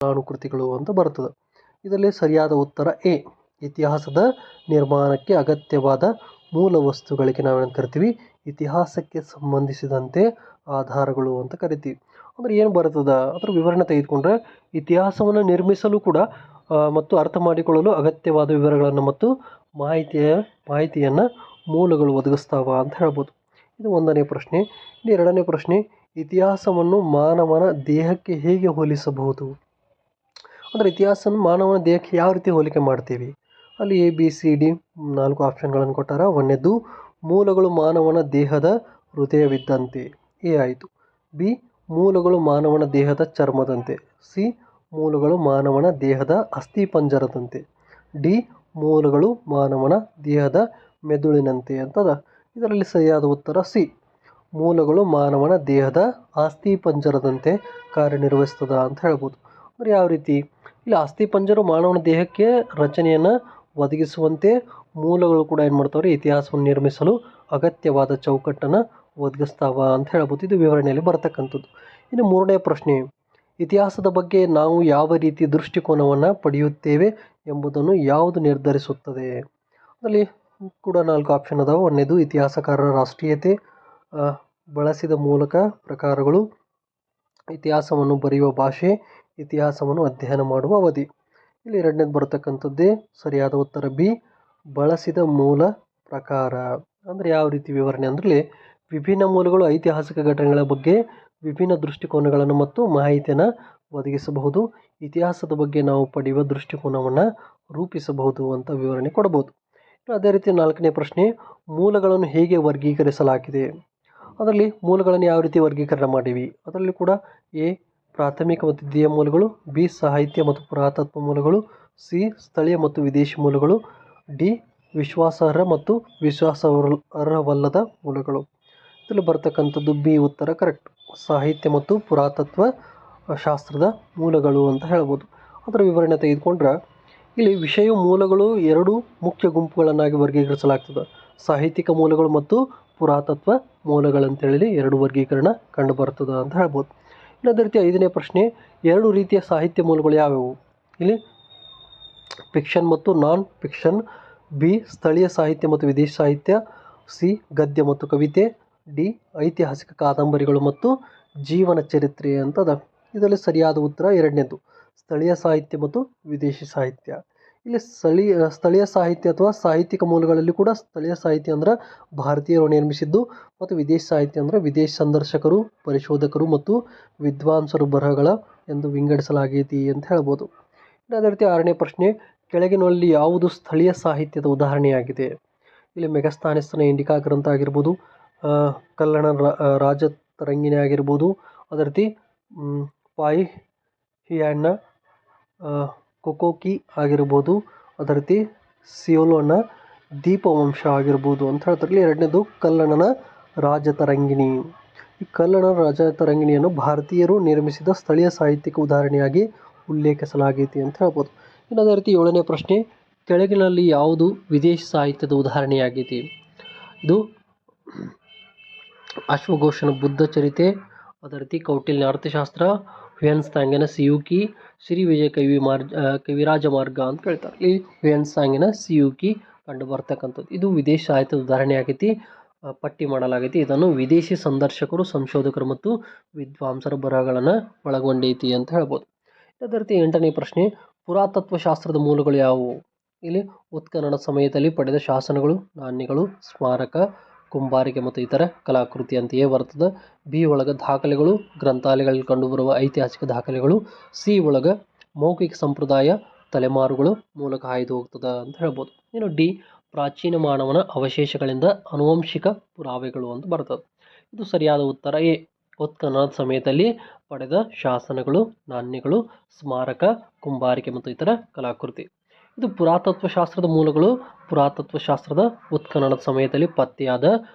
ಅನುಕೃತಿಗಳು ಅಂತ ಬರ್ತದೆ. ಇದರಲ್ಲಿ ಸರಿಯಾದ ಉತ್ತರ ಎ. ಇತಿಹಾಸದ ನಿರ್ಮಾಣಕ್ಕೆ ಅಗತ್ಯವಾದ ಮೂಲ ವಸ್ತುಗಳಿಗೆ ನಾವೇನು ಕರಿತೀವಿ, ಇತಿಹಾಸಕ್ಕೆ ಸಂಬಂಧಿಸಿದಂತೆ ಆಧಾರಗಳು ಅಂತ ಕರಿತೀವಿ. ಅಂದರೆ ಏನು ಬರ್ತದ ಅದರ ವಿವರಣೆ ತೆಗೆದುಕೊಂಡ್ರೆ, ಇತಿಹಾಸವನ್ನು ನಿರ್ಮಿಸಲು ಕೂಡ ಮತ್ತು ಅರ್ಥ ಮಾಡಿಕೊಳ್ಳಲು ಅಗತ್ಯವಾದ ವಿವರಗಳನ್ನು ಮತ್ತು ಮಾಹಿತಿಯನ್ನು ಮೂಲಗಳು ಒದಗಿಸ್ತಾವ ಅಂತ ಹೇಳ್ಬೋದು. ಇದು 1ನೇ ಪ್ರಶ್ನೆ. ಇನ್ನು 2ನೇ ಪ್ರಶ್ನೆ, ಇತಿಹಾಸವನ್ನು ಮಾನವನ ದೇಹಕ್ಕೆ ಹೇಗೆ ಹೋಲಿಸಬಹುದು? ಅಂದರೆ ಇತಿಹಾಸವನ್ನು ಮಾನವನ ದೇಹಕ್ಕೆ ಯಾವ ರೀತಿ ಹೋಲಿಕೆ ಮಾಡ್ತೀವಿ? ಅಲ್ಲಿ ABCD 4 ಆಪ್ಷನ್ಗಳನ್ನು ಕೊಟ್ಟಾರ. 1ನೇದು, ಮೂಲಗಳು ಮಾನವನ ದೇಹದ ಹೃದಯವಿದ್ದಂತೆ, ಎ ಆಯಿತು. ಬಿ, ಮೂಲಗಳು ಮಾನವನ ದೇಹದ ಚರ್ಮದಂತೆ. ಸಿ, ಮೂಲಗಳು ಮಾನವನ ದೇಹದ ಅಸ್ಥಿಪಂಜರದಂತೆ. ಡಿ, ಮೂಲಗಳು ಮಾನವನ ದೇಹದ ಮೆದುಳಿನಂತೆ ಅಂತದ. ಇದರಲ್ಲಿ ಸರಿಯಾದ ಉತ್ತರ ಸಿ, ಮೂಲಗಳು ಮಾನವನ ದೇಹದ ಅಸ್ಥಿಪಂಜರದಂತೆ ಕಾರ್ಯನಿರ್ವಹಿಸ್ತದ ಅಂತ ಹೇಳ್ಬೋದು. ಅಂದರೆ ಯಾವ ರೀತಿ? ಇಲ್ಲಿ ಅಸ್ಥಿಪಂಜರ ಮಾನವನ ದೇಹಕ್ಕೆ ರಚನೆಯನ್ನು ಒದಗಿಸುವಂತೆ ಮೂಲಗಳು ಕೂಡ ಏನು ಮಾಡ್ತಾವ್ರಿ, ಇತಿಹಾಸವನ್ನು ನಿರ್ಮಿಸಲು ಅಗತ್ಯವಾದ ಚೌಕಟ್ಟನ್ನು ಒದಗಿಸ್ತಾವ ಅಂತ ಹೇಳ್ಬೋದು. ಇದು ವಿವರಣೆಯಲ್ಲಿ ಬರ್ತಕ್ಕಂಥದ್ದು. ಇನ್ನು 3ನೇ ಪ್ರಶ್ನೆ, ಇತಿಹಾಸದ ಬಗ್ಗೆ ನಾವು ಯಾವ ರೀತಿ ದೃಷ್ಟಿಕೋನವನ್ನು ಪಡೆಯುತ್ತೇವೆ ಎಂಬುದನ್ನು ಯಾವುದು ನಿರ್ಧರಿಸುತ್ತದೆ? ಅದರಲ್ಲಿ ಕೂಡ 4 ಆಪ್ಷನ್ ಅದಾವೆ. 1ನೇದು, ಇತಿಹಾಸಕಾರರ ರಾಷ್ಟ್ರೀಯತೆ, ಬಳಸಿದ ಮೂಲಕ ಪ್ರಕಾರಗಳು, ಇತಿಹಾಸವನ್ನು ಬರೆಯುವ ಭಾಷೆ, ಇತಿಹಾಸವನ್ನು ಅಧ್ಯಯನ ಮಾಡುವ ಅವಧಿ. ಇಲ್ಲಿ 2ನೇದು ಬರ್ತಕ್ಕಂಥದ್ದೇ ಸರಿಯಾದ ಉತ್ತರ ಬಿ, ಬಳಸಿದ ಮೂಲ ಪ್ರಕಾರ. ಅಂದರೆ ಯಾವ ರೀತಿ ವಿವರಣೆ ಅಂದರೆ, ವಿಭಿನ್ನ ಮೂಲಗಳು ಐತಿಹಾಸಿಕ ಘಟನೆಗಳ ಬಗ್ಗೆ ವಿಭಿನ್ನ ದೃಷ್ಟಿಕೋನಗಳನ್ನು ಮತ್ತು ಮಾಹಿತಿಯನ್ನು ಒದಗಿಸಬಹುದು. ಇತಿಹಾಸದ ಬಗ್ಗೆ ನಾವು ಪಡೆಯುವ ದೃಷ್ಟಿಕೋನವನ್ನು ರೂಪಿಸಬಹುದು ಅಂತ ವಿವರಣೆ ಕೊಡಬಹುದು. ಅದೇ ರೀತಿ 4ನೇ ಪ್ರಶ್ನೆ, ಮೂಲಗಳನ್ನು ಹೇಗೆ ವರ್ಗೀಕರಿಸಲಾಗಿದೆ? ಅದರಲ್ಲಿ ಮೂಲಗಳನ್ನು ಯಾವ ರೀತಿ ವರ್ಗೀಕರಣ ಮಾಡೀವಿ? ಅದರಲ್ಲಿ ಕೂಡ ಎ, ಪ್ರಾಥಮಿಕ ಮತ್ತು ದ್ವಿತೀಯ ಮೂಲಗಳು, ಬಿ, ಸಾಹಿತ್ಯ ಮತ್ತು ಪುರಾತತ್ವ ಮೂಲಗಳು, ಸಿ, ಸ್ಥಳೀಯ ಮತ್ತು ವಿದೇಶಿ ಮೂಲಗಳು, ಡಿ, ವಿಶ್ವಾಸಾರ್ಹ ಮತ್ತು ವಿಶ್ವಾಸಾರ್ಹವಲ್ಲದ ಮೂಲಗಳು. ಇದರಲ್ಲಿ ಬರ್ತಕ್ಕಂಥದ್ದು ಬಿ ಉತ್ತರ ಕರೆಕ್ಟ್. ಸಾಹಿತ್ಯ ಮತ್ತು ಪುರಾತತ್ವ ಶಾಸ್ತ್ರದ ಮೂಲಗಳು ಅಂತ ಹೇಳ್ಬೋದು. ಅದರ ವಿವರಣೆ ತೆಗೆದುಕೊಂಡ್ರೆ, ಇಲ್ಲಿ ವಿಷಯ ಮೂಲಗಳು 2 ಮುಖ್ಯ ಗುಂಪುಗಳನ್ನಾಗಿ ವರ್ಗೀಕರಿಸಲಾಗ್ತದೆ. ಸಾಹಿತ್ಯಿಕ ಮೂಲಗಳು ಮತ್ತು ಪುರಾತತ್ವ ಮೂಲಗಳಂತೇಳಿ 2 ವರ್ಗೀಕರಣ ಕಂಡು ಬರ್ತದೆ ಅಂತ ಹೇಳ್ಬೋದು. ಇನ್ನು ಅದೇ ರೀತಿ 5ನೇ ಪ್ರಶ್ನೆ, 2 ರೀತಿಯ ಸಾಹಿತ್ಯ ಮೂಲಗಳು ಯಾವುವು? ಇಲ್ಲಿ ಫಿಕ್ಷನ್ ಮತ್ತು ನಾನ್ ಫಿಕ್ಷನ್, ಬಿ, ಸ್ಥಳೀಯ ಸಾಹಿತ್ಯ ಮತ್ತು ವಿದೇಶಿ ಸಾಹಿತ್ಯ, ಸಿ, ಗದ್ಯ ಮತ್ತು ಕವಿತೆ, ಡಿ, ಐತಿಹಾಸಿಕ ಕಾದಂಬರಿಗಳು ಮತ್ತು ಜೀವನ ಚರಿತ್ರೆ ಅಂತದ. ಇದರಲ್ಲಿ ಸರಿಯಾದ ಉತ್ತರ 2ನೇದು, ಸ್ಥಳೀಯ ಸಾಹಿತ್ಯ ಮತ್ತು ವಿದೇಶಿ ಸಾಹಿತ್ಯ. ಇಲ್ಲಿ ಸ್ಥಳೀಯ ಸಾಹಿತ್ಯ ಅಥವಾ ಸಾಹಿತ್ಯಿಕ ಮೂಲಗಳಲ್ಲಿ ಕೂಡ ಸ್ಥಳೀಯ ಸಾಹಿತ್ಯ ಅಂದ್ರೆ ಭಾರತೀಯರು ನಿರ್ಮಿಸಿದ್ದು, ಮತ್ತು ವಿದೇಶಿ ಸಾಹಿತ್ಯ ಅಂದರೆ ವಿದೇಶಿ ಸಂದರ್ಶಕರು, ಪರಿಶೋಧಕರು ಮತ್ತು ವಿದ್ವಾಂಸರು ಬರಹಗಳ ಎಂದು ವಿಂಗಡಿಸಲಾಗೈತಿ ಅಂತ ಹೇಳ್ಬೋದು. ಅದೇ ರೀತಿ 6ನೇ ಪ್ರಶ್ನೆ, ಕೆಳಗಿನಲ್ಲಿ ಯಾವುದು ಸ್ಥಳೀಯ ಸಾಹಿತ್ಯದ ಉದಾಹರಣೆಯಾಗಿದೆ? ಇಲ್ಲಿ ಮೆಗಸ್ತಾನಿಸ್ನ ಇಂಡಿಕಾ ಗ್ರಂಥ ಆಗಿರ್ಬೋದು, ಕಲ್ಲಣ ರಾಜತರಂಗಿಣಿ ಆಗಿರ್ಬೋದು, ಅದೇ ರೀತಿ ಪಾಹಿಯಾನ್ನ ಕೊಕೋಕಿ ಆಗಿರ್ಬೋದು, ಅದೇ ರೀತಿ ಸಿಯೋಲೋನ ದೀಪವಂಶ ಆಗಿರ್ಬೋದು ಅಂತ ಹೇಳ್ತಾರೆ. ಇಲ್ಲಿ 2ನೇದು ಕಲ್ಲಣನ ರಾಜತರಂಗಿಣಿ. ಈ ಕಲ್ಲಣ ರಾಜತರಂಗಿಣಿಯನ್ನು ಭಾರತೀಯರು ನಿರ್ಮಿಸಿದ ಸ್ಥಳೀಯ ಸಾಹಿತ್ಯಿಕ ಉದಾಹರಣೆಯಾಗಿ ಉಲ್ಲೇಖಿಸಲಾಗೈತಿ ಅಂತ ಹೇಳ್ಬೋದು. ಇನ್ನು ಅದೇ ರೀತಿ 7ನೇ ಪ್ರಶ್ನೆ, ಕೆಳಗಿನಲ್ಲಿ ಯಾವುದು ವಿದೇಶಿ ಸಾಹಿತ್ಯದ ಉದಾಹರಣೆಯಾಗೈತಿ? ಇದು ಅಶ್ವಘೋಷನ ಬುದ್ಧ ಚರಿತೆ, ಅದೇ ರೀತಿ ಕೌಟಿಲ್ಯನ ಅರ್ಥಶಾಸ್ತ್ರ, ಹುಯೆನ್ ಸಿಯೂಕಿ ಶ್ರೀ ವಿಜಯ ಕವಿರಾಜ ಮಾರ್ಗ ಅಂತ ಹೇಳ್ತಾರೆ. ಇಲ್ಲಿ ಹುಯೆನ್ ಸಿಯೂಕಿ ಕಂಡು ಬರ್ತಕ್ಕಂಥದ್ದು. ಇದು ವಿದೇಶಿ ಸಾಹಿತ್ಯದ ಉದಾಹರಣೆ ಆಗೈತಿ, ಪಟ್ಟಿ ಮಾಡಲಾಗೈತಿ. ಇದನ್ನು ವಿದೇಶಿ ಸಂದರ್ಶಕರು, ಸಂಶೋಧಕರು ಮತ್ತು ವಿದ್ವಾಂಸರ ಬರಹಗಳನ್ನು ಒಳಗೊಂಡೈತಿ ಅಂತ ಹೇಳ್ಬೋದು. ಅದೇ ರೀತಿ 8ನೇ ಪ್ರಶ್ನೆ, ಪುರಾತತ್ವ ಶಾಸ್ತ್ರದ ಮೂಲಗಳು ಯಾವುವು? ಇಲ್ಲಿ ಉತ್ಖನನ ಸಮಯದಲ್ಲಿ ಪಡೆದ ಶಾಸನಗಳು, ನಾಣ್ಯಗಳು, ಸ್ಮಾರಕ, ಕುಂಬಾರಿಕೆ ಮತ್ತು ಇತರ ಕಲಾಕೃತಿ ಅಂತೆಯೇ ಬರ್ತದೆ. ಬಿ ಒಳಗೆ ದಾಖಲೆಗಳು, ಗ್ರಂಥಾಲಯಗಳಲ್ಲಿ ಕಂಡುಬರುವ ಐತಿಹಾಸಿಕ ದಾಖಲೆಗಳು, ಸಿ ಒಳಗೆ ಮೌಖಿಕ ಸಂಪ್ರದಾಯ ತಲೆಮಾರುಗಳು ಮೂಲಕ ಹಾಯ್ದು ಹೋಗ್ತದೆ ಅಂತ ಹೇಳ್ಬೋದು. ಇನ್ನು ಡಿ, ಪ್ರಾಚೀನ ಮಾನವನ ಅವಶೇಷಗಳಿಂದ ಆನುವಂಶಿಕ ಪುರಾವೆಗಳು ಅಂತ ಬರ್ತದೆ. ಇದು ಸರಿಯಾದ ಉತ್ತರ ಎ, ಉತ್ಖನನದ ಸಮಯದಲ್ಲಿ ಪಡೆದ ಶಾಸನಗಳು, ನಾಣ್ಯಗಳು, ಸ್ಮಾರಕ, ಕುಂಬಾರಿಕೆ ಮತ್ತು ಇತರ ಕಲಾಕೃತಿ. ಇದು ಪುರಾತತ್ವ ಶಾಸ್ತ್ರದ ಮೂಲಗಳು ಪುರಾತತ್ವ ಶಾಸ್ತ್ರದ ಉತ್ಖನನದ ಸಮಯದಲ್ಲಿ ಪತ್ತೆಯಾದ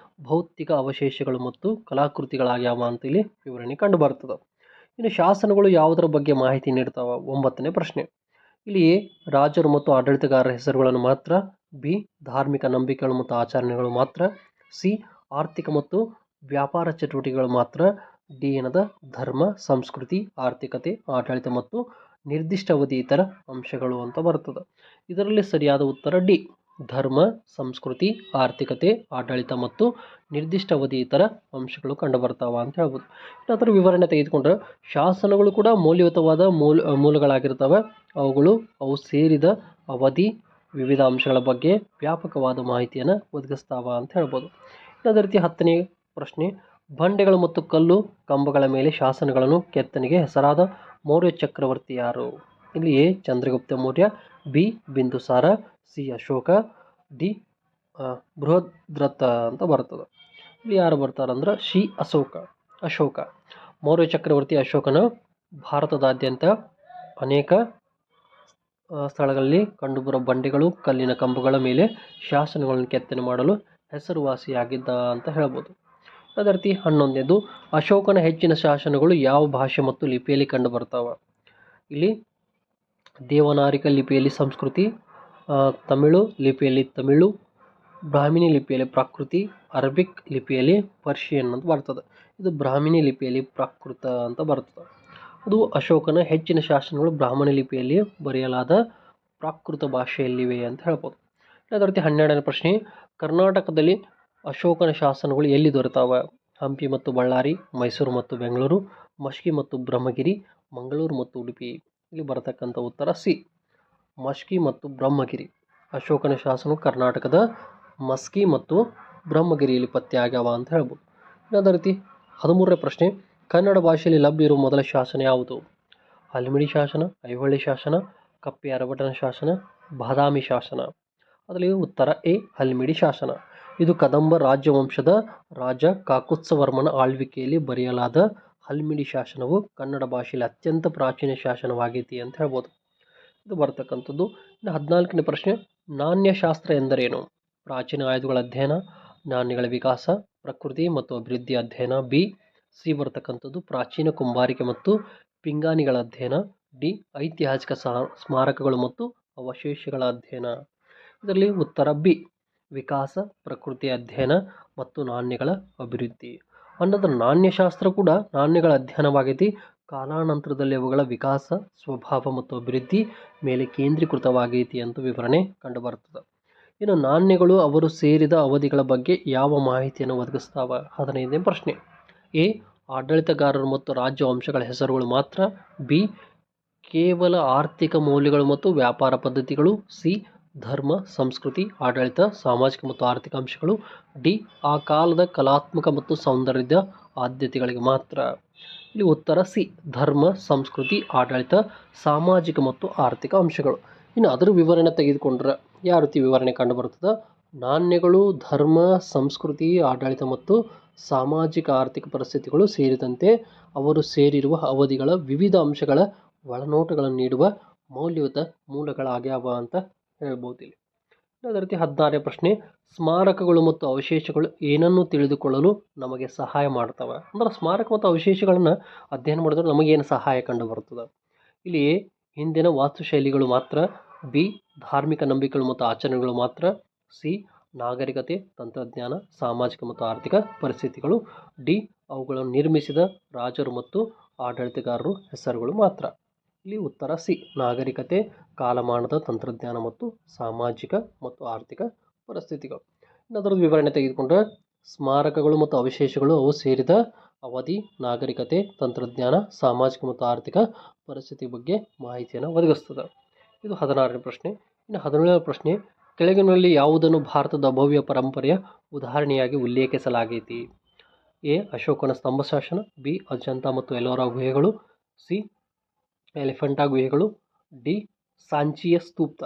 ಭೌತಿಕ ಅವಶೇಷಗಳು ಮತ್ತು ಕಲಾಕೃತಿಗಳಾಗ್ಯಾವ ಅಂತ ಇಲ್ಲಿ ವಿವರಣೆ ಕಂಡು ಬರ್ತದೆ. ಇನ್ನು ಶಾಸನಗಳು ಯಾವುದರ ಬಗ್ಗೆ ಮಾಹಿತಿ ನೀಡ್ತಾವ? 9ನೇ ಪ್ರಶ್ನೆ. ಇಲ್ಲಿ ಎ, ರಾಜರು ಮತ್ತು ಆಡಳಿತಗಾರರ ಹೆಸರುಗಳನ್ನು ಮಾತ್ರ, ಬಿ, ಧಾರ್ಮಿಕ ನಂಬಿಕೆಗಳು ಮತ್ತು ಆಚರಣೆಗಳು ಮಾತ್ರ, ಸಿ, ಆರ್ಥಿಕ ಮತ್ತು ವ್ಯಾಪಾರ ಚಟುವಟಿಕೆಗಳು ಮಾತ್ರ, ಡಿ ಏನದ ಧರ್ಮ, ಸಂಸ್ಕೃತಿ, ಆರ್ಥಿಕತೆ, ಆಡಳಿತ ಮತ್ತು ನಿರ್ದಿಷ್ಟ ಅವಧಿ ಇತರ ಅಂಶಗಳು ಅಂತ ಬರ್ತದೆ. ಇದರಲ್ಲಿ ಸರಿಯಾದ ಉತ್ತರ ಡಿ, ಧರ್ಮ, ಸಂಸ್ಕೃತಿ, ಆರ್ಥಿಕತೆ, ಆಡಳಿತ ಮತ್ತು ನಿರ್ದಿಷ್ಟ ಅವಧಿ ಇತರ ಅಂಶಗಳು ಕಂಡುಬರ್ತಾವ ಅಂತ ಹೇಳ್ಬೋದು. ಅದರ ವಿವರಣೆ ತೆಗೆದುಕೊಂಡ್ರೆ ಶಾಸನಗಳು ಕೂಡ ಮೌಲ್ಯಯುತವಾದ ಮೂಲಗಳಾಗಿರ್ತವೆ. ಅವು ಸೇರಿದ ಅವಧಿ ವಿವಿಧ ಅಂಶಗಳ ಬಗ್ಗೆ ವ್ಯಾಪಕವಾದ ಮಾಹಿತಿಯನ್ನು ಒದಗಿಸ್ತಾವ ಅಂತ ಹೇಳ್ಬೋದು. ಅದೇ ರೀತಿ 10ನೇ ಪ್ರಶ್ನೆ, ಬಂಡೆಗಳು ಮತ್ತು ಕಲ್ಲು ಕಂಬಗಳ ಮೇಲೆ ಶಾಸನಗಳನ್ನು ಕೆತ್ತನೆಗೆ ಹೆಸರಾದ ಮೌರ್ಯ ಚಕ್ರವರ್ತಿ ಯಾರು? ಇಲ್ಲಿ A Chandragupta Maurya, B Bindusara, C Ashoka, D Brihadratha ಅಂತ ಬರ್ತದೆ. ಇಲ್ಲಿ ಯಾರು ಬರ್ತಾರಂದ್ರೆ ಸಿ ಅಶೋಕ. ಮೌರ್ಯ ಚಕ್ರವರ್ತಿ ಅಶೋಕನ ಭಾರತದಾದ್ಯಂತ ಅನೇಕ ಸ್ಥಳಗಳಲ್ಲಿ ಕಂಡುಬರುವ ಬಂಡೆಗಳು, ಕಲ್ಲಿನ ಕಂಬಗಳ ಮೇಲೆ ಶಾಸನಗಳನ್ನು ಕೆತ್ತನೆ ಮಾಡಲು ಹೆಸರುವಾಸಿಯಾಗಿದ್ದ ಅಂತ ಹೇಳ್ಬೋದು. ಅದೇ ರೀತಿ 11ನೇದು, ಅಶೋಕನ ಹೆಚ್ಚಿನ ಶಾಸನಗಳು ಯಾವ ಭಾಷೆ ಮತ್ತು ಲಿಪಿಯಲ್ಲಿ ಕಂಡು ಬರ್ತಾವ? ಇಲ್ಲಿ ದೇವನಾಗರಿಕ ಲಿಪಿಯಲ್ಲಿ ಸಂಸ್ಕೃತಿ, ತಮಿಳು ಲಿಪಿಯಲ್ಲಿ ತಮಿಳು, ಬ್ರಾಹ್ಮಿ ಲಿಪಿಯಲ್ಲಿ ಪ್ರಾಕೃತಿ, ಅರಬಿಕ್ ಲಿಪಿಯಲ್ಲಿ ಪರ್ಷಿಯನ್ ಅಂತ ಬರ್ತದೆ. ಇದು ಬ್ರಾಹ್ಮಿ ಲಿಪಿಯಲ್ಲಿ ಪ್ರಾಕೃತ ಅಂತ ಬರ್ತದೆ. ಅದು ಅಶೋಕನ ಹೆಚ್ಚಿನ ಶಾಸನಗಳು ಬ್ರಾಹ್ಮಣ ಲಿಪಿಯಲ್ಲಿ ಬರೆಯಲಾದ ಪ್ರಾಕೃತ ಭಾಷೆಯಲ್ಲಿವೆ ಅಂತ ಹೇಳ್ಬೋದು. ಅದೇ ರೀತಿ 12ನೇ ಪ್ರಶ್ನೆ, ಕರ್ನಾಟಕದಲ್ಲಿ ಅಶೋಕನ ಶಾಸನಗಳು ಎಲ್ಲಿ ದೊರೆತಾವ? ಹಂಪಿ ಮತ್ತು ಬಳ್ಳಾರಿ, ಮೈಸೂರು ಮತ್ತು ಬೆಂಗಳೂರು, ಮಶ್ಕಿ ಮತ್ತು ಬ್ರಹ್ಮಗಿರಿ, ಮಂಗಳೂರು ಮತ್ತು ಉಡುಪಿ. ಇಲ್ಲಿ ಬರತಕ್ಕಂಥ ಉತ್ತರ ಸಿ, ಮಶ್ಕಿ ಮತ್ತು ಬ್ರಹ್ಮಗಿರಿ. ಅಶೋಕನ ಶಾಸನವು ಕರ್ನಾಟಕದ ಮಸ್ಕಿ ಮತ್ತು ಬ್ರಹ್ಮಗಿರಿಯಲ್ಲಿ ಪತ್ತೆ ಆಗ್ಯಾವ ಅಂತ ಹೇಳ್ಬೋದು. ಅದೇ ರೀತಿ 13ನೇ ಪ್ರಶ್ನೆ, ಕನ್ನಡ ಭಾಷೆಯಲ್ಲಿ ಲಭ್ಯ ಇರುವ ಮೊದಲ ಶಾಸನ ಯಾವುದು? ಹಲ್ಮಿಡಿ ಶಾಸನ, ಐಹೊಳೆ ಶಾಸನ, ಕಪ್ಪೆ ಅರಬಟನ ಶಾಸನ, ಬಾದಾಮಿ ಶಾಸನ. ಅದರಲ್ಲಿ ಉತ್ತರ ಎ ಹಲ್ಮಿಡಿ ಶಾಸನ. ಇದು ಕದಂಬ ರಾಜವಂಶದ ರಾಜ ಕಾಕುತ್ಸವರ್ಮನ ಆಳ್ವಿಕೆಯಲ್ಲಿ ಬರೆಯಲಾದ ಹಲ್ಮಿಡಿ ಶಾಸನವು ಕನ್ನಡ ಭಾಷೆಯಲ್ಲಿ ಅತ್ಯಂತ ಪ್ರಾಚೀನ ಶಾಸನವಾಗೈತಿ ಅಂತ ಹೇಳ್ಬೋದು. ಇದು ಬರ್ತಕ್ಕಂಥದ್ದು. ಇನ್ನು 14ನೇ ಪ್ರಶ್ನೆ, ನಾಣ್ಯಶಾಸ್ತ್ರ ಎಂದರೇನು? ಪ್ರಾಚೀನ ಆಯುಧಗಳ ಅಧ್ಯಯನ, ನಾಣ್ಯಗಳ ವಿಕಾಸ, ಪ್ರಕೃತಿ ಮತ್ತು ಅಭಿವೃದ್ಧಿ ಅಧ್ಯಯನ. ಬಿ ಸಿ ಬರ್ತಕ್ಕಂಥದ್ದು ಪ್ರಾಚೀನ ಕುಂಬಾರಿಕೆ ಮತ್ತು ಪಿಂಗಾಣಿಗಳ ಅಧ್ಯಯನ. ಡಿ ಐತಿಹಾಸಿಕ ಸ್ಮಾರಕಗಳು ಮತ್ತು ಅವಶೇಷಗಳ ಅಧ್ಯಯನ. ಇದರಲ್ಲಿ ಉತ್ತರ ಬಿ, ವಿಕಾಸ, ಪ್ರಕೃತಿ ಅಧ್ಯಯನ ಮತ್ತು ನಾಣ್ಯಗಳ ಅಭಿವೃದ್ಧಿ. ಅನ್ನೋದು ನಾಣ್ಯಶಾಸ್ತ್ರ ಕೂಡ ನಾಣ್ಯಗಳ ಅಧ್ಯಯನವಾಗೈತಿ. ಕಾಲಾನಂತರದಲ್ಲಿ ಅವುಗಳ ವಿಕಾಸ, ಸ್ವಭಾವ ಮತ್ತು ಅಭಿವೃದ್ಧಿ ಮೇಲೆ ಕೇಂದ್ರೀಕೃತವಾಗೈತಿ ಅಂತ ವಿವರಣೆ ಕಂಡುಬರ್ತದೆ. ಇನ್ನು ನಾಣ್ಯಗಳು ಅವರು ಸೇರಿದ ಅವಧಿಗಳ ಬಗ್ಗೆ ಯಾವ ಮಾಹಿತಿಯನ್ನು ಒದಗಿಸ್ತಾವ? 15ನೇ ಪ್ರಶ್ನೆ, ಎ ಆಡಳಿತಗಾರರು ಮತ್ತು ರಾಜ್ಯ ವಂಶಗಳ ಹೆಸರುಗಳು ಮಾತ್ರ. ಬಿ ಕೇವಲ ಆರ್ಥಿಕ ಮೌಲ್ಯಗಳು ಮತ್ತು ವ್ಯಾಪಾರ ಪದ್ಧತಿಗಳು. ಸಿ ಧರ್ಮ, ಸಂಸ್ಕೃತಿ, ಆಡಳಿತ, ಸಾಮಾಜಿಕ ಮತ್ತು ಆರ್ಥಿಕ ಅಂಶಗಳು. ಡಿ ಆ ಕಾಲದ ಕಲಾತ್ಮಕ ಮತ್ತು ಸೌಂದರ್ಯದ ಆದ್ಯತೆಗಳಿಗೆ ಮಾತ್ರ. ಇಲ್ಲಿ ಉತ್ತರ ಸಿ, ಧರ್ಮ, ಸಂಸ್ಕೃತಿ, ಆಡಳಿತ, ಸಾಮಾಜಿಕ ಮತ್ತು ಆರ್ಥಿಕ ಅಂಶಗಳು. ಇನ್ನು ಅದರ ವಿವರಣೆ ತೆಗೆದುಕೊಂಡ್ರೆ ಯಾವ ರೀತಿ ವಿವರಣೆ ಕಂಡುಬರ್ತದೆ? ನಾಣ್ಯಗಳು ಧರ್ಮ, ಸಂಸ್ಕೃತಿ, ಆಡಳಿತ ಮತ್ತು ಸಾಮಾಜಿಕ ಆರ್ಥಿಕ ಪರಿಸ್ಥಿತಿಗಳು ಸೇರಿದಂತೆ ಅವರು ಸೇರಿರುವ ಅವಧಿಗಳ ವಿವಿಧ ಅಂಶಗಳ ಒಳನೋಟಗಳನ್ನು ನೀಡುವ ಮೌಲ್ಯಯುತ ಮೂಲಗಳಾಗ್ಯಾವ ಅಂತ ಹೇಳ್ಬೋದು. ಇಲ್ಲಿ ಅದೇ ರೀತಿ 16ನೇ ಪ್ರಶ್ನೆ, ಸ್ಮಾರಕಗಳು ಮತ್ತು ಅವಶೇಷಗಳು ಏನನ್ನು ತಿಳಿದುಕೊಳ್ಳಲು ನಮಗೆ ಸಹಾಯ ಮಾಡ್ತವೆ? ಅಂದ್ರೆ ಸ್ಮಾರಕ ಮತ್ತು ಅವಶೇಷಗಳನ್ನು ಅಧ್ಯಯನ ಮಾಡಿದ್ರೆ ನಮಗೇನು ಸಹಾಯ ಕಂಡು ಬರ್ತದೆ? ಇಲ್ಲಿ ಹಿಂದಿನ ವಾಸ್ತುಶೈಲಿಗಳು ಮಾತ್ರ. ಬಿ ಧಾರ್ಮಿಕ ನಂಬಿಕೆಗಳು ಮತ್ತು ಆಚರಣೆಗಳು ಮಾತ್ರ. ಸಿ ನಾಗರಿಕತೆ, ತಂತ್ರಜ್ಞಾನ, ಸಾಮಾಜಿಕ ಮತ್ತು ಆರ್ಥಿಕ ಪರಿಸ್ಥಿತಿಗಳು. ಡಿ ಅವುಗಳನ್ನು ನಿರ್ಮಿಸಿದ ರಾಜರು ಮತ್ತು ಆಡಳಿತಗಾರರು ಹೆಸರುಗಳು ಮಾತ್ರ. ಇಲ್ಲಿ ಉತ್ತರ ಸಿ, ನಾಗರಿಕತೆ, ಕಾಲಮಾನದ ತಂತ್ರಜ್ಞಾನ ಮತ್ತು ಸಾಮಾಜಿಕ ಮತ್ತು ಆರ್ಥಿಕ ಪರಿಸ್ಥಿತಿಗಳು. ಅದರದ್ದು ವಿವರಣೆ ತೆಗೆದುಕೊಂಡ್ರೆ ಸ್ಮಾರಕಗಳು ಮತ್ತು ಅವಶೇಷಗಳು ಅವು ಸೇರಿದ ಅವಧಿ, ನಾಗರಿಕತೆ, ತಂತ್ರಜ್ಞಾನ, ಸಾಮಾಜಿಕ ಮತ್ತು ಆರ್ಥಿಕ ಪರಿಸ್ಥಿತಿ ಬಗ್ಗೆ ಮಾಹಿತಿಯನ್ನು ಒದಗಿಸ್ತದೆ. ಇದು 16ನೇ ಪ್ರಶ್ನೆ. ಇನ್ನು 17ನೇ ಪ್ರಶ್ನೆ, ಕೆಳಗಿನಲ್ಲಿ ಯಾವುದನ್ನು ಭಾರತದ ಭವ್ಯ ಪರಂಪರೆಯ ಉದಾಹರಣೆಯಾಗಿ ಉಲ್ಲೇಖಿಸಲಾಗೈತಿ? ಎ ಅಶೋಕನ ಸ್ತಂಭ ಶಾಸನ. ಬಿ ಅಜಂತಾ ಮತ್ತು ಎಲ್ಲೋರಾ ಗುಹೆಗಳು. ಸಿ ಎಲಿಫೆಂಟಾ ಗುಹೆಗಳು. ಡಿ ಸಾಂಚಿಯ ಸ್ತೂಪ.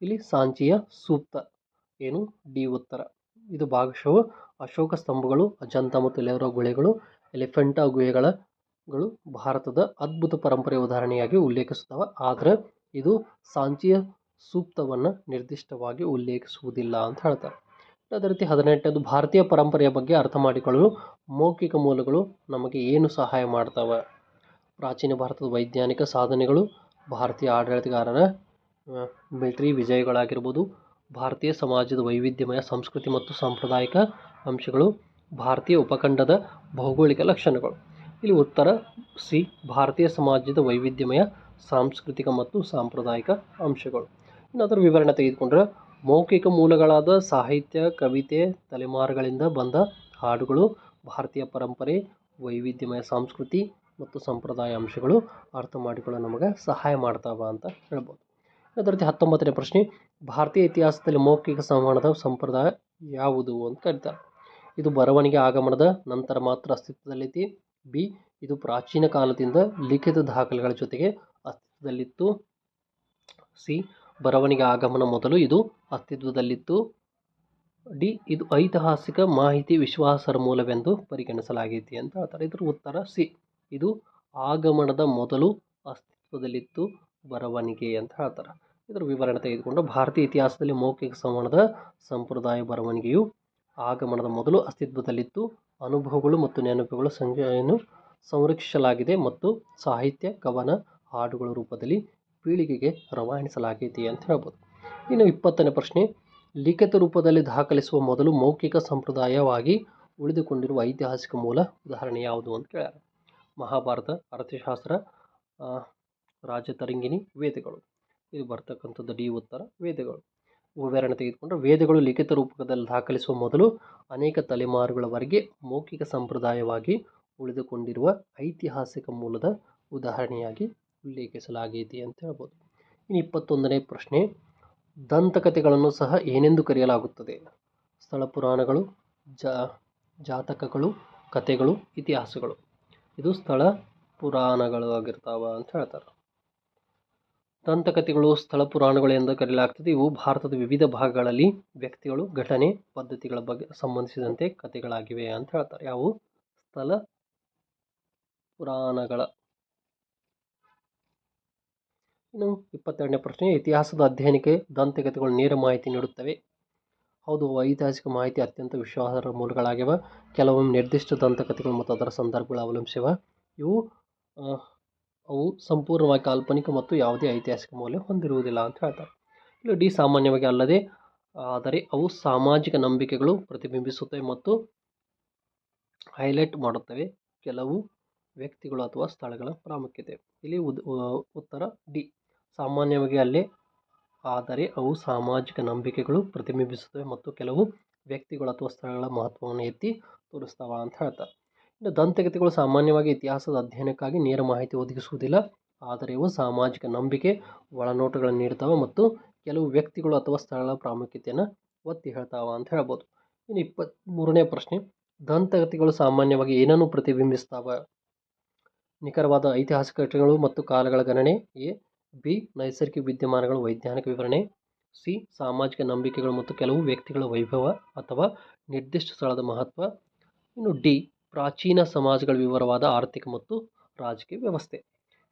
ಇಲ್ಲಿ ಸಾಂಚಿಯ ಸೂಕ್ತ ಏನು? ಡಿ ಉತ್ತರ. ಇದು ಭಾಗಶಃ ಅಶೋಕ ಸ್ತಂಭಗಳು, ಅಜಂತಾ ಮತ್ತು ಎಲ್ಲೋರಾ ಗುಹೆಗಳು, ಎಲಿಫೆಂಟಾ ಗುಹೆಗಳು ಭಾರತದ ಅದ್ಭುತ ಪರಂಪರೆಯ ಉದಾಹರಣೆಯಾಗಿ ಉಲ್ಲೇಖಿಸುತ್ತವೆ. ಆದರೆ ಇದು ಸಾಂಚಿಯ ಸೂಕ್ತವನ್ನು ನಿರ್ದಿಷ್ಟವಾಗಿ ಉಲ್ಲೇಖಿಸುವುದಿಲ್ಲ ಅಂತ ಹೇಳ್ತಾರೆ. ಅದೇ ರೀತಿ 18ನೇದು, ಭಾರತೀಯ ಪರಂಪರೆಯ ಬಗ್ಗೆ ಅರ್ಥ ಮಾಡಿಕೊಳ್ಳಲು ಮೌಖಿಕ ಮೂಲಗಳು ನಮಗೆ ಏನು ಸಹಾಯ ಮಾಡ್ತವೆ? ಪ್ರಾಚೀನ ಭಾರತದ ವೈಜ್ಞಾನಿಕ ಸಾಧನೆಗಳು, ಭಾರತೀಯ ಆಡಳಿತಗಾರರ ಮಿಲಿಟರಿ ವಿಜಯಗಳಾಗಿರ್ಬೋದು, ಭಾರತೀಯ ಸಮಾಜದ ವೈವಿಧ್ಯಮಯ ಸಂಸ್ಕೃತಿ ಮತ್ತು ಸಾಂಪ್ರದಾಯಿಕ ಅಂಶಗಳು, ಭಾರತೀಯ ಉಪಖಂಡದ ಭೌಗೋಳಿಕ ಲಕ್ಷಣಗಳು. ಇಲ್ಲಿ ಉತ್ತರ ಸಿ, ಭಾರತೀಯ ಸಮಾಜದ ವೈವಿಧ್ಯಮಯ ಸಾಂಸ್ಕೃತಿಕ ಮತ್ತು ಸಾಂಪ್ರದಾಯಿಕ ಅಂಶಗಳು. ಇನ್ನು ಅದರ ವಿವರಣೆ ತೆಗೆದುಕೊಂಡ್ರೆ ಮೌಖಿಕ ಮೂಲಗಳಾದ ಸಾಹಿತ್ಯ, ಕವಿತೆ, ತಲೆಮಾರುಗಳಿಂದ ಬಂದ ಹಾಡುಗಳು, ಭಾರತೀಯ ಪರಂಪರೆ, ವೈವಿಧ್ಯಮಯ ಸಂಸ್ಕೃತಿ ಮತ್ತು ಸಂಪ್ರದಾಯ ಅಂಶಗಳು ಅರ್ಥ ಮಾಡಿಕೊಳ್ಳಲು ನಮಗೆ ಸಹಾಯ ಮಾಡ್ತಾವ ಅಂತ ಹೇಳ್ಬೋದು. ಅದೇ ರೀತಿ 19ನೇ ಪ್ರಶ್ನೆ, ಭಾರತೀಯ ಇತಿಹಾಸದಲ್ಲಿ ಮೌಖಿಕ ಸಂವಹನದ ಸಂಪ್ರದಾಯ ಯಾವುದು ಅಂತ ಕರೀತಾರೆ. ಇದು ಬರವಣಿಗೆ ಆಗಮನದ ನಂತರ ಮಾತ್ರ ಅಸ್ತಿತ್ವದಲ್ಲಿತ್ತು. ಬಿ, ಇದು ಪ್ರಾಚೀನ ಕಾಲದಿಂದ ಲಿಖಿತ ದಾಖಲೆಗಳ ಜೊತೆಗೆ ಅಸ್ತಿತ್ವದಲ್ಲಿತ್ತು. ಸಿ, ಬರವಣಿಗೆ ಆಗಮನ ಮೊದಲು ಇದು ಅಸ್ತಿತ್ವದಲ್ಲಿತ್ತು. ಡಿ, ಇದು ಐತಿಹಾಸಿಕ ಮಾಹಿತಿ ವಿಶ್ವಾಸಾರ್ಹ ಮೂಲವೆಂದು ಪರಿಗಣಿಸಲಾಗಿದೆ ಅಂತ ಹೇಳ್ತಾರೆ. ಇದರ ಉತ್ತರ ಸಿ, ಇದು ಆಗಮನದ ಮೊದಲು ಅಸ್ತಿತ್ವದಲ್ಲಿತ್ತು ಬರವಣಿಗೆ ಅಂತ ಹೇಳ್ತಾರೆ. ಇದರ ವಿವರಣೆ ತೆಗೆದುಕೊಂಡು ಭಾರತೀಯ ಇತಿಹಾಸದಲ್ಲಿ ಮೌಖಿಕ ಸಂವಹನದ ಸಂಪ್ರದಾಯ ಬರವಣಿಗೆಯು ಆಗಮನದ ಮೊದಲು ಅಸ್ತಿತ್ವದಲ್ಲಿತ್ತು. ಅನುಭವಗಳು ಮತ್ತು ನೆನಪುಗಳು ಸಂಖ್ಯೆಯನ್ನು ಸಂರಕ್ಷಿಸಲಾಗಿದೆ ಮತ್ತು ಸಾಹಿತ್ಯ, ಕವನ, ಹಾಡುಗಳ ರೂಪದಲ್ಲಿ ಪೀಳಿಗೆಗೆ ರವಾನಿಸಲಾಗಿದೆ ಅಂತ ಹೇಳ್ಬೋದು. ಇನ್ನು 20ನೇ ಪ್ರಶ್ನೆ, ಲಿಖಿತ ರೂಪದಲ್ಲಿ ದಾಖಲಿಸುವ ಮೊದಲು ಮೌಖಿಕ ಸಂಪ್ರದಾಯವಾಗಿ ಉಳಿದುಕೊಂಡಿರುವ ಐತಿಹಾಸಿಕ ಮೂಲ ಉದಾಹರಣೆ ಯಾವುದು ಅಂತ ಕೇಳ್ಯಾರ. ಮಹಾಭಾರತ, ಅರ್ಥಶಾಸ್ತ್ರ, ರಾಜತರಂಗಿಣಿ, ವೇದಗಳು. ಇದು ಬರ್ತಕ್ಕಂಥದ್ದು ಡಿ ಉತ್ತರ, ವೇದಗಳು. ವಿವರಣೆ ತೆಗೆದುಕೊಂಡ್ರೆ ವೇದಗಳು ಲಿಖಿತ ರೂಪದಲ್ಲಿ ದಾಖಲಿಸುವ ಮೊದಲು ಅನೇಕ ತಲೆಮಾರುಗಳವರೆಗೆ ಮೌಖಿಕ ಸಂಪ್ರದಾಯವಾಗಿ ಉಳಿದುಕೊಂಡಿರುವ ಐತಿಹಾಸಿಕ ಮೂಲದ ಉದಾಹರಣೆಯಾಗಿ ಉಲ್ಲೇಖಿಸಲಾಗಿದೆ ಅಂತ ಹೇಳ್ಬೋದು. ಇನ್ನು 21ನೇ ಪ್ರಶ್ನೆ, ದಂತಕಥೆಗಳನ್ನು ಸಹ ಏನೆಂದು ಕರೆಯಲಾಗುತ್ತದೆ? ಸ್ಥಳ ಪುರಾಣಗಳು, ಜಾತಕಗಳು, ಕಥೆಗಳು, ಇತಿಹಾಸಗಳು. ಇದು ಸ್ಥಳ ಪುರಾಣಗಳು ಆಗಿರ್ತಾವ ಅಂತ ಹೇಳ್ತಾರೆ. ದಂತಕಥೆಗಳು ಸ್ಥಳ ಪುರಾಣಗಳು ಎಂದು ಕರೆಯಲಾಗ್ತದೆ. ಇವು ಭಾರತದ ವಿವಿಧ ಭಾಗಗಳಲ್ಲಿ ವ್ಯಕ್ತಿಗಳು, ಘಟನೆ, ಪದ್ಧತಿಗಳ ಬಗ್ಗೆ ಸಂಬಂಧಿಸಿದಂತೆ ಕಥೆಗಳಾಗಿವೆ ಅಂತ ಹೇಳ್ತಾರೆ. ಯಾವುವು? ಸ್ಥಳ ಪುರಾಣಗಳ. ಇನ್ನು 22ನೇ ಪ್ರಶ್ನೆ, ಇತಿಹಾಸದ ಅಧ್ಯಯನಕ್ಕೆ ದಂತಕಥೆಗಳು ನೇರ ಮಾಹಿತಿ ನೀಡುತ್ತವೆ. ಹೌದು, ಐತಿಹಾಸಿಕ ಮಾಹಿತಿ ಅತ್ಯಂತ ವಿಶ್ವಾಸಾರ್ಹ ಮೂಲಗಳಾಗಿವೆ. ಕೆಲವೊಮ್ಮೆ ನಿರ್ದಿಷ್ಟ ದಂತಕಥೆಗಳು ಮತ್ತು ಅದರ ಸಂದರ್ಭಗಳು ಅವಲಂಬಿಸಿವೆ. ಅವು ಸಂಪೂರ್ಣವಾಗಿ ಕಾಲ್ಪನಿಕ ಮತ್ತು ಯಾವುದೇ ಐತಿಹಾಸಿಕ ಮೌಲ್ಯ ಹೊಂದಿರುವುದಿಲ್ಲ ಅಂತ ಹೇಳ್ತಾರೆ. ಇಲ್ಲಿ ಡಿ, ಸಾಮಾನ್ಯವಾಗಿ ಅಲ್ಲದೆ ಆದರೆ ಅವು ಸಾಮಾಜಿಕ ನಂಬಿಕೆಗಳು ಪ್ರತಿಬಿಂಬಿಸುತ್ತವೆ ಮತ್ತು ಹೈಲೈಟ್ ಮಾಡುತ್ತವೆ ಕೆಲವು ವ್ಯಕ್ತಿಗಳು ಅಥವಾ ಸ್ಥಳಗಳ ಪ್ರಾಮುಖ್ಯತೆ. ಇಲ್ಲಿ ಉತ್ತರ ಡಿ, ಸಾಮಾನ್ಯವಾಗಿ ಅಲ್ಲೇ ಆದರೆ ಅವು ಸಾಮಾಜಿಕ ನಂಬಿಕೆಗಳು ಪ್ರತಿಬಿಂಬಿಸುತ್ತವೆ ಮತ್ತು ಕೆಲವು ವ್ಯಕ್ತಿಗಳು ಅಥವಾ ಸ್ಥಳಗಳ ಮಹತ್ವವನ್ನು ಎತ್ತಿ ತೋರಿಸ್ತಾವ ಅಂತ ಹೇಳ್ತಾರೆ. ಇನ್ನು ದಂತಕಥೆಗಳು ಸಾಮಾನ್ಯವಾಗಿ ಇತಿಹಾಸದ ಅಧ್ಯಯನಕ್ಕಾಗಿ ನೇರ ಮಾಹಿತಿ ಒದಗಿಸುವುದಿಲ್ಲ, ಆದರೆ ಇವು ಸಾಮಾಜಿಕ ನಂಬಿಕೆ, ಒಳನೋಟಗಳನ್ನು ನೀಡ್ತಾವೆ ಮತ್ತು ಕೆಲವು ವ್ಯಕ್ತಿಗಳು ಅಥವಾ ಸ್ಥಳಗಳ ಪ್ರಾಮುಖ್ಯತೆಯನ್ನು ಒತ್ತಿ ಹೇಳ್ತಾವ ಅಂತ ಹೇಳ್ಬೋದು. ಇನ್ನು 23ನೇ ಪ್ರಶ್ನೆ, ದಂತಕಥೆಗಳು ಸಾಮಾನ್ಯವಾಗಿ ಏನನ್ನು ಪ್ರತಿಬಿಂಬಿಸ್ತಾವ? ನಿಖರವಾದ ಐತಿಹಾಸಿಕ ಘಟನೆಗಳು ಮತ್ತು ಕಾಲಗಳ ಗಣನೆ. ಎ, ಬಿ, ನೈಸರ್ಗಿಕ ವಿದ್ಯಮಾನಗಳು, ವೈಜ್ಞಾನಿಕ ವಿವರಣೆ. ಸಿ, ಸಾಮಾಜಿಕ ನಂಬಿಕೆಗಳು ಮತ್ತು ಕೆಲವು ವ್ಯಕ್ತಿಗಳ ವೈಭವ ಅಥವಾ ನಿರ್ದಿಷ್ಟ ಸ್ಥಳದ ಮಹತ್ವ. ಇನ್ನು ಡಿ, ಪ್ರಾಚೀನ ಸಮಾಜಗಳ ವಿವರವಾದ ಆರ್ಥಿಕ ಮತ್ತು ರಾಜಕೀಯ ವ್ಯವಸ್ಥೆ.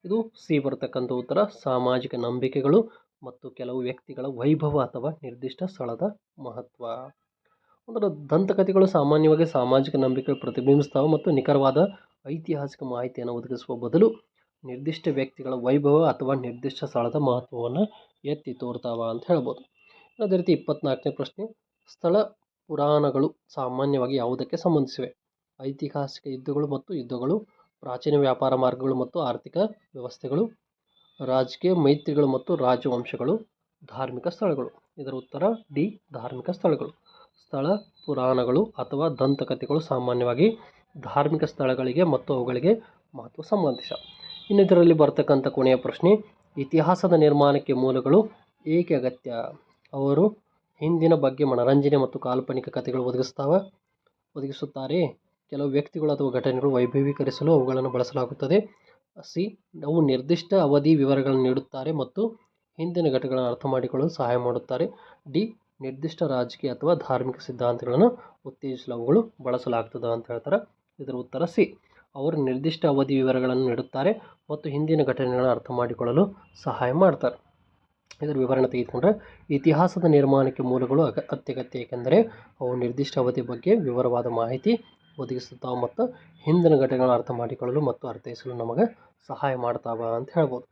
ಇದು ಸಿ ಬರ್ತಕ್ಕಂಥ ಉತ್ತರ, ಸಾಮಾಜಿಕ ನಂಬಿಕೆಗಳು ಮತ್ತು ಕೆಲವು ವ್ಯಕ್ತಿಗಳ ವೈಭವ ಅಥವಾ ನಿರ್ದಿಷ್ಟ ಸ್ಥಳದ ಮಹತ್ವ. ಅಂದರೆ ದಂತಕಥೆಗಳು ಸಾಮಾನ್ಯವಾಗಿ ಸಾಮಾಜಿಕ ನಂಬಿಕೆಗಳು ಪ್ರತಿಬಿಂಬಿಸ್ತಾವೆ ಮತ್ತು ನಿಖರವಾದ ಐತಿಹಾಸಿಕ ಮಾಹಿತಿಯನ್ನು ಒದಗಿಸುವ ಬದಲು ನಿರ್ದಿಷ್ಟ ವ್ಯಕ್ತಿಗಳ ವೈಭವ ಅಥವಾ ನಿರ್ದಿಷ್ಟ ಸ್ಥಳದ ಮಹತ್ವವನ್ನು ಎತ್ತಿ ತೋರ್ತಾವ ಅಂತ ಹೇಳ್ಬೋದು. ಅದೇ ರೀತಿ 24ನೇ ಪ್ರಶ್ನೆ, ಸ್ಥಳ ಪುರಾಣಗಳು ಸಾಮಾನ್ಯವಾಗಿ ಯಾವುದಕ್ಕೆ ಸಂಬಂಧಿಸಿವೆ? ಐತಿಹಾಸಿಕ ಯುದ್ಧಗಳು ಮತ್ತು ಯುದ್ಧಗಳು, ಪ್ರಾಚೀನ ವ್ಯಾಪಾರ ಮಾರ್ಗಗಳು ಮತ್ತು ಆರ್ಥಿಕ ವ್ಯವಸ್ಥೆಗಳು, ರಾಜಕೀಯ ಮೈತ್ರಿಗಳು ಮತ್ತು ರಾಜವಂಶಗಳು, ಧಾರ್ಮಿಕ ಸ್ಥಳಗಳು. ಇದರ ಉತ್ತರ ಡಿ, ಧಾರ್ಮಿಕ ಸ್ಥಳಗಳು. ಸ್ಥಳ ಪುರಾಣಗಳು ಅಥವಾ ದಂತಕಥೆಗಳು ಸಾಮಾನ್ಯವಾಗಿ ಧಾರ್ಮಿಕ ಸ್ಥಳಗಳಿಗೆ ಮತ್ತು ಅವುಗಳಿಗೆ ಮಹತ್ವ ಸಂಬಂಧಿಸ. ಇನ್ನು ಇದರಲ್ಲಿ ಬರ್ತಕ್ಕಂಥ ಕೊನೆಯ ಪ್ರಶ್ನೆ, ಇತಿಹಾಸದ ನಿರ್ಮಾಣಕ್ಕೆ ಮೂಲಗಳು ಏಕೆ ಅಗತ್ಯ? ಅವರು ಹಿಂದಿನ ಬಗ್ಗೆ ಮನರಂಜನೆ ಮತ್ತು ಕಾಲ್ಪನಿಕ ಕಥೆಗಳು ಒದಗಿಸುತ್ತಾರೆ. ಕೆಲವು ವ್ಯಕ್ತಿಗಳು ಅಥವಾ ಘಟನೆಗಳು ವೈಭವೀಕರಿಸಲು ಅವುಗಳನ್ನು ಬಳಸಲಾಗುತ್ತದೆ. ಸಿ, ಅವು ನಿರ್ದಿಷ್ಟ ಅವಧಿ ವಿವರಗಳನ್ನು ನೀಡುತ್ತಾರೆ ಮತ್ತು ಹಿಂದಿನ ಘಟನೆಗಳನ್ನು ಅರ್ಥ ಮಾಡಿಕೊಳ್ಳಲು ಸಹಾಯ ಮಾಡುತ್ತಾರೆ. ಡಿ, ನಿರ್ದಿಷ್ಟ ರಾಜಕೀಯ ಅಥವಾ ಧಾರ್ಮಿಕ ಸಿದ್ಧಾಂತಗಳನ್ನು ಉತ್ತೇಜಿಸಲು ಅವುಗಳು ಬಳಸಲಾಗ್ತದೆ ಅಂತ ಹೇಳ್ತಾರೆ. ಇದರ ಉತ್ತರ ಸಿ, ಅವರು ನಿರ್ದಿಷ್ಟ ಅವಧಿ ವಿವರಗಳನ್ನು ನೀಡುತ್ತಾರೆ ಮತ್ತು ಹಿಂದಿನ ಘಟನೆಗಳನ್ನು ಅರ್ಥ ಮಾಡಿಕೊಳ್ಳಲು ಸಹಾಯ ಮಾಡ್ತಾರೆ. ಇದರ ವಿವರಣೆ ತೆಗೆದುಕೊಂಡ್ರೆ ಇತಿಹಾಸದ ನಿರ್ಮಾಣಕ್ಕೆ ಮೂಲಗಳು ಅತ್ಯಗತ್ಯ, ಏಕೆಂದರೆ ಅವು ನಿರ್ದಿಷ್ಟ ಅವಧಿ ಬಗ್ಗೆ ವಿವರವಾದ ಮಾಹಿತಿ ಒದಗಿಸುತ್ತಾವೆ ಮತ್ತು ಹಿಂದಿನ ಘಟನೆಗಳನ್ನು ಅರ್ಥ ಮಾಡಿಕೊಳ್ಳಲು ಮತ್ತು ಅರ್ಥೈಸಲು ನಮಗೆ ಸಹಾಯ ಮಾಡ್ತಾವ ಅಂತ ಹೇಳ್ಬೋದು.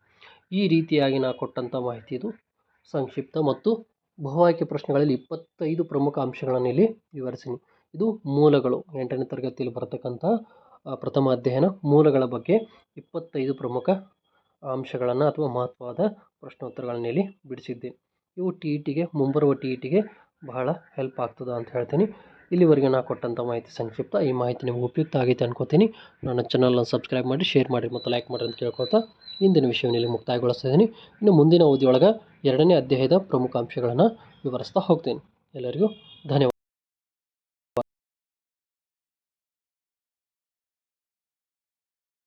ಈ ರೀತಿಯಾಗಿ ನಾವು ಕೊಟ್ಟಂಥ ಮಾಹಿತಿ ಇದು ಸಂಕ್ಷಿಪ್ತ ಮತ್ತು ಬಹು ಆಯ್ಕೆ ಪ್ರಶ್ನೆಗಳಲ್ಲಿ 25 ಪ್ರಮುಖ ಅಂಶಗಳನ್ನು ಇಲ್ಲಿ ವಿವರಿಸಿನಿ. ಇದು ಮೂಲಗಳು, 8ನೇ ತರಗತಿಯಲ್ಲಿ ಬರತಕ್ಕಂಥ ಪ್ರಥಮ ಅಧ್ಯಯನ ಮೂಲಗಳ ಬಗ್ಗೆ 25 ಪ್ರಮುಖ ಅಂಶಗಳನ್ನು ಅಥವಾ ಮಹತ್ವದ ಪ್ರಶ್ನೋತ್ತರಗಳನ್ನ ಇಲ್ಲಿ ಬಿಡಿಸಿದ್ದೀನಿ. ಇವು TETಗೆ ಮುಂಬರುವ TETಗೆ ಬಹಳ ಹೆಲ್ಪ್ ಆಗ್ತದೆ ಅಂತ ಹೇಳ್ತೀನಿ. ಇಲ್ಲಿವರೆಗೆ ನಾನು ಕೊಟ್ಟಂಥ ಮಾಹಿತಿ ಸಂಕ್ಷಿಪ್ತ. ಈ ಮಾಹಿತಿ ನಿಮಗೆ ಉಪಯುಕ್ತ ಆಗೈತೆ ಅನ್ಕೋತೀನಿ. ನನ್ನ ಚಾನಲ್ನ ಸಬ್ಸ್ಕ್ರೈಬ್ ಮಾಡಿ, ಶೇರ್ ಮಾಡಿ ಮತ್ತು ಲೈಕ್ ಮಾಡಿ ಅಂತ ಕೇಳ್ಕೊತಾ ಇಂದಿನ ವಿಷಯವನ್ನು ಇಲ್ಲಿ ಮುಕ್ತಾಯಗೊಳಿಸ್ತಾ ಇದ್ದೀನಿ. ಇನ್ನು ಮುಂದಿನ ಅವಧಿಯೊಳಗೆ 2ನೇ ಅಧ್ಯಾಯದ ಪ್ರಮುಖ ಅಂಶಗಳನ್ನು ವಿವರಿಸ್ತಾ ಹೋಗ್ತೀನಿ. ಎಲ್ಲರಿಗೂ ಧನ್ಯವಾದ.